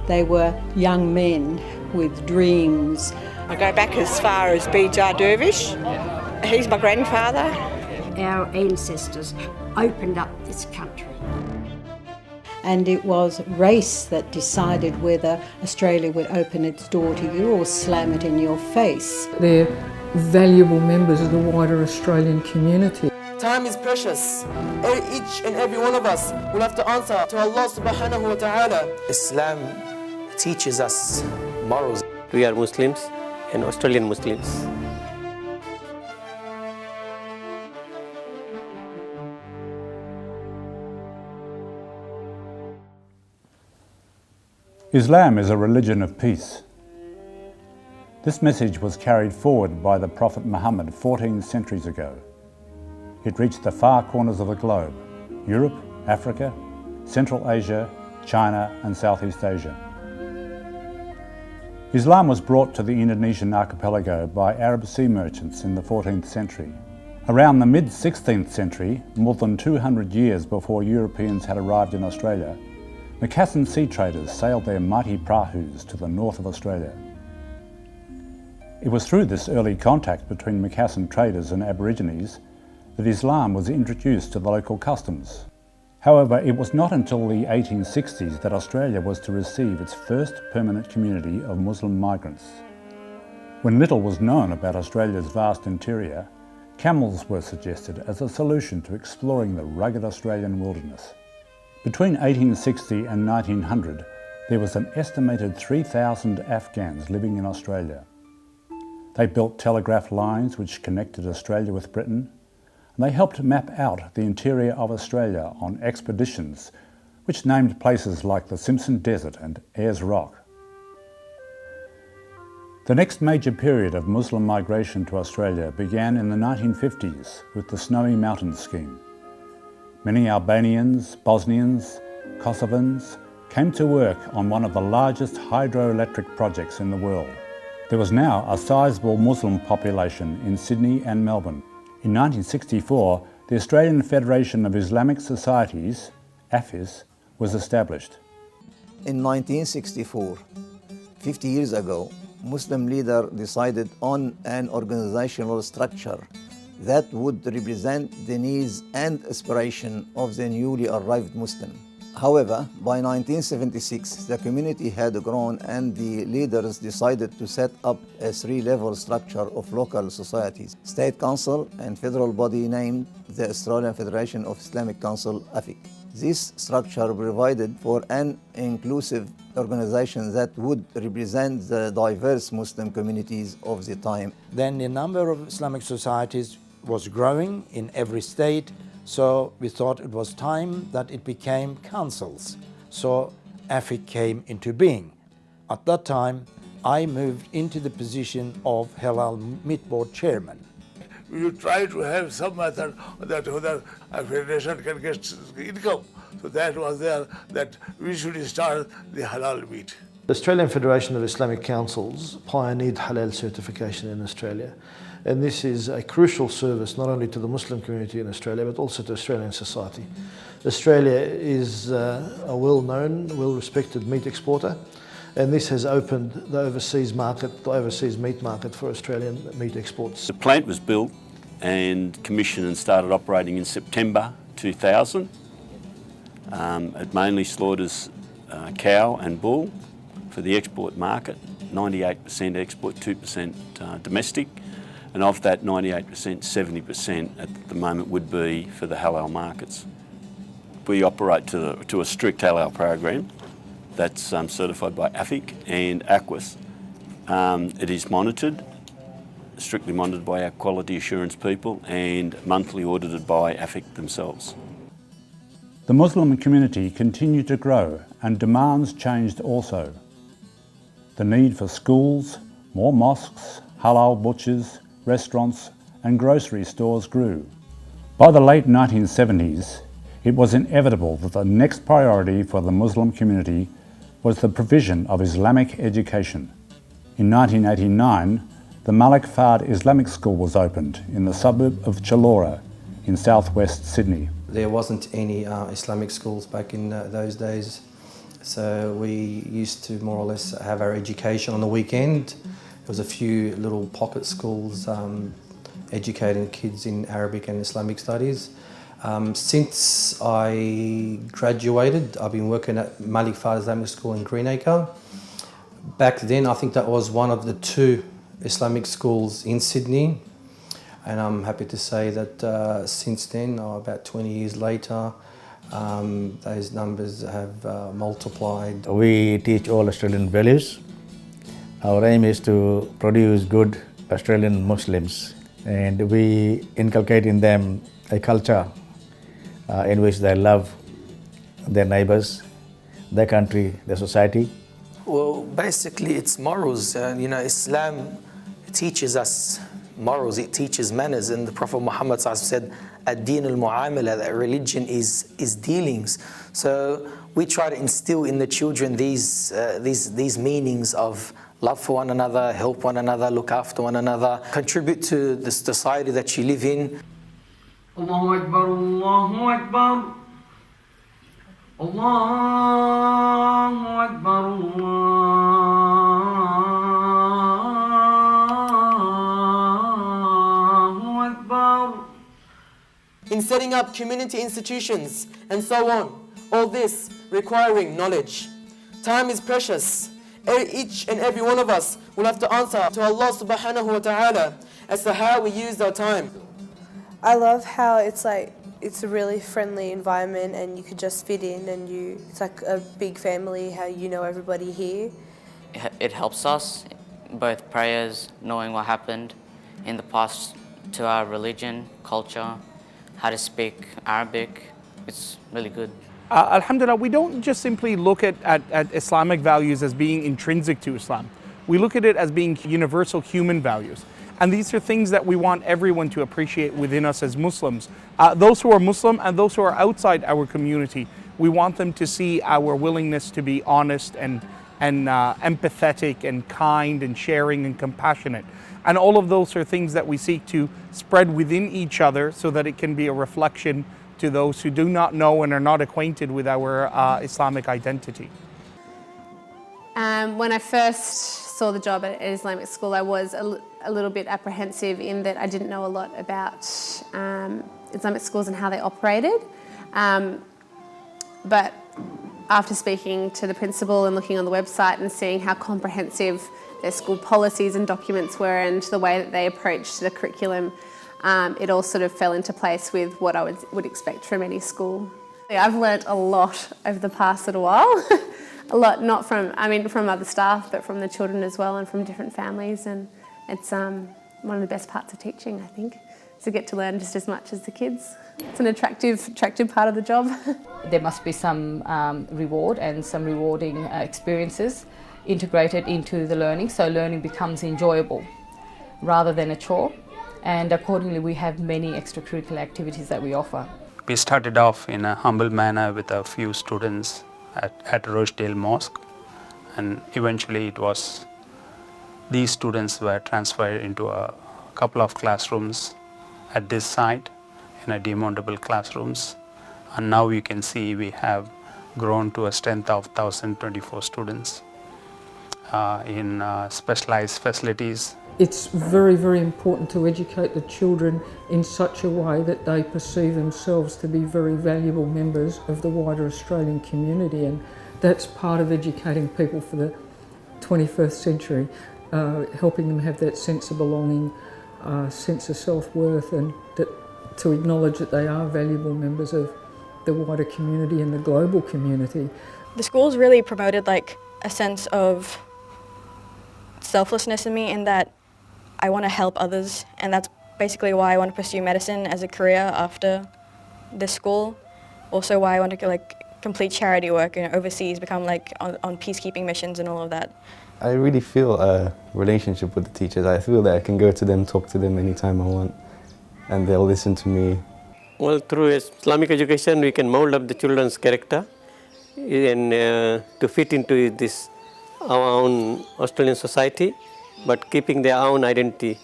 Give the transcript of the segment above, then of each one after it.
They were young men with dreams. I go back as far as B.J. Dervish. He's my grandfather. Our ancestors opened up this country. And it was race that decided whether Australia would open its door to you or slam it in your face. They're valuable members of the wider Australian community. Time is precious. Each and every one of us will have to answer to Allah subhanahu wa ta'ala. Islam teaches us morals. We are Muslims and Australian Muslims. Islam is a religion of peace. This message was carried forward by the Prophet Muhammad 14 centuries ago. It reached the far corners of the globe: Europe, Africa, Central Asia, China and Southeast Asia. Islam was brought to the Indonesian archipelago by Arab sea merchants in the 14th century. Around the mid-16th century, more than 200 years before Europeans had arrived in Australia, Macassan sea traders sailed their mighty prahus to the north of Australia. It was through this early contact between Macassan traders and Aborigines that Islam was introduced to the local customs. However, it was not until the 1860s that Australia was to receive its first permanent community of Muslim migrants. When little was known about Australia's vast interior, camels were suggested as a solution to exploring the rugged Australian wilderness. Between 1860 and 1900, there was an estimated 3,000 Afghans living in Australia. They built telegraph lines which connected Australia with Britain, and they helped map out the interior of Australia on expeditions which named places like the Simpson Desert and Ayers Rock. The next major period of Muslim migration to Australia began in the 1950s with the Snowy Mountains scheme. Many Albanians, Bosnians, Kosovans came to work on one of the largest hydroelectric projects in the world. There was now a sizable Muslim population in Sydney and Melbourne. In 1964, the Australian Federation of Islamic Societies, AFIC, was established. In 1964, 50 years ago, Muslim leader decided on an organizational structure that would represent the needs and aspiration of the newly arrived Muslim. However, by 1976, the community had grown and the leaders decided to set up a three-level structure of local societies, State Council and federal body named the Australian Federation of Islamic Council, AFIC. This structure provided for an inclusive organization that would represent the diverse Muslim communities of the time. Then the number of Islamic societies was growing in every state, so we thought it was time that it became councils. So AFIC came into being. At that time, I moved into the position of Halal Meat Board Chairman. We try to have some method that a federation can get income. So that was there, that we should start the halal meat. The Australian Federation of Islamic Councils pioneered halal certification in Australia. And this is a crucial service not only to the Muslim community in Australia, but also to Australian society. Australia is a well-known, well-respected meat exporter, and this has opened the overseas market, the overseas meat market for Australian meat exports. The plant was built and commissioned and started operating in September 2000. It mainly slaughters cow and bull for the export market, 98% export, 2% domestic. And of that 98%, 70% at the moment would be for the halal markets. We operate to a strict halal program that's certified by AFIC and AQUIS. It is monitored, strictly monitored by our quality assurance people and monthly audited by AFIC themselves. The Muslim community continued to grow and demands changed also. The need for schools, more mosques, halal butchers, restaurants and grocery stores grew. By the late 1970s, it was inevitable that the next priority for the Muslim community was the provision of Islamic education. In 1989, the Malik Fard Islamic School was opened in the suburb of Chullora in southwest Sydney. There wasn't any Islamic schools back in those days, So we used to more or less have our education on the weekend. There was a few little pocket schools educating kids in Arabic and Islamic studies. Since I graduated, I've been working at Malik Fahd Islamic School in Greenacre. Back then, I think that was one of the 2 Islamic schools in Sydney. And I'm happy to say that since then, about 20 years later, those numbers have multiplied. We teach all Australian values. Our aim is to produce good Australian Muslims, and we inculcate in them a culture in which they love their neighbours, their country, their society. Well, basically it's morals. Islam teaches us morals, it teaches manners, and the Prophet Muhammad said, ad-din al-mu'amala, that religion is dealings. So we try to instill in the children these meanings of love for one another, help one another, look after one another, contribute to the society that you live in. Allahu Akbar, Allahu Akbar, Allahu Akbar, Allahu Akbar. In setting up community institutions and so on, all this requiring knowledge. Time is precious. Each and every one of us will have to answer to Allah subhanahu wa ta'ala as to how we use our time. I love how it's a really friendly environment and you could just fit in and it's like a big family, how you know everybody here. It helps us, both prayers, knowing what happened in the past to our religion, culture, how to speak Arabic. It's really good. Alhamdulillah, we don't just simply look at Islamic values as being intrinsic to Islam. We look at it as being universal human values. And these are things that we want everyone to appreciate within us as Muslims. Those who are Muslim and those who are outside our community, we want them to see our willingness to be honest and empathetic and kind and sharing and compassionate. And all of those are things that we seek to spread within each other so that it can be a reflection to those who do not know and are not acquainted with our Islamic identity. When I first saw the job at Islamic school, I was a little bit apprehensive in that I didn't know a lot about Islamic schools and how they operated. But after speaking to the principal and looking on the website and seeing how comprehensive their school policies and documents were and the way that they approached the curriculum, it all sort of fell into place with what I would expect from any school. I've learnt a lot over the past little while. A lot, not from other staff, but from the children as well and from different families. And it's one of the best parts of teaching, I think, is to get to learn just as much as the kids. It's an attractive part of the job. There must be some reward and some rewarding experiences integrated into the learning, so learning becomes enjoyable rather than a chore. And accordingly, we have many extracurricular activities that we offer. We started off in a humble manner with a few students at Rochdale Mosque, and eventually these students were transferred into a couple of classrooms at this site in a demountable classrooms, and now you can see we have grown to a strength of 1,024 students in specialized facilities. It's very, very important to educate the children in such a way that they perceive themselves to be very valuable members of the wider Australian community, and that's part of educating people for the 21st century, helping them have that sense of belonging, sense of self-worth, and to acknowledge that they are valuable members of the wider community and the global community. The school's really promoted a sense of selflessness in me, in that I want to help others, and that's basically why I want to pursue medicine as a career after this school. Also why I want to complete charity work overseas, become on peacekeeping missions and all of that. I really feel a relationship with the teachers. I feel that I can go to them, talk to them anytime I want, and they'll listen to me. Well, through Islamic education, we can mold up the children's character and to fit into our own Australian society, but keeping their own identity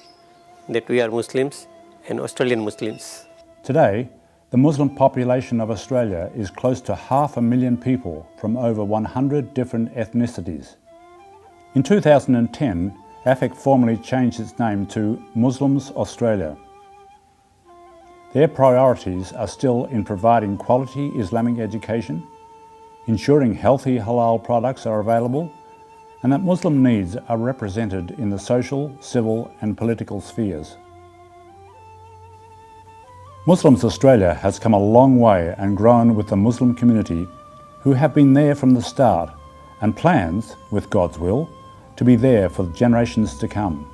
that we are Muslims and Australian Muslims. Today, The Muslim population of Australia is close to 500,000 people from over 100 different ethnicities. In 2010, AFIC formally changed its name to Muslims Australia. Their priorities are still in providing quality Islamic education, ensuring healthy halal products are available, and that Muslim needs are represented in the social, civil and political spheres. Muslims Australia has come a long way and grown with the Muslim community who have been there from the start and plans, with God's will, to be there for generations to come.